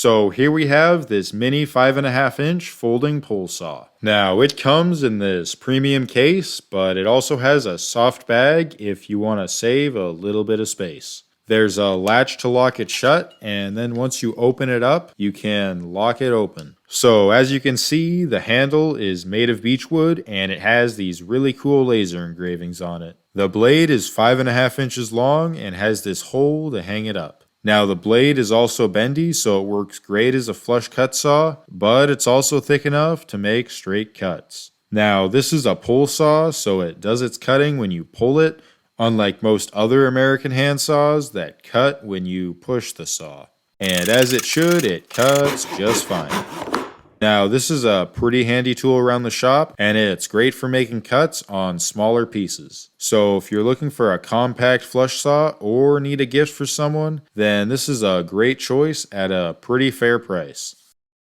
So here we have this mini 5.5-inch folding pole saw. Now it comes in this premium case, but it also has a soft bag if you want to save a little bit of space. There's a latch to lock it shut, and then once you open it up, you can lock it open. So as you can see, the handle is made of beechwood and it has these really cool laser engravings on it. The blade is 5.5 inches long and has this hole to hang it up. Now the blade is also bendy, so it works great as a flush cut saw, but it's also thick enough to make straight cuts. Now this is a pull saw, so it does its cutting when you pull it, unlike most other American hand saws that cut when you push the saw. And as it should, it cuts just fine. Now this is a pretty handy tool around the shop, and it's great for making cuts on smaller pieces. So if you're looking for a compact flush saw or need a gift for someone, then this is a great choice at a pretty fair price.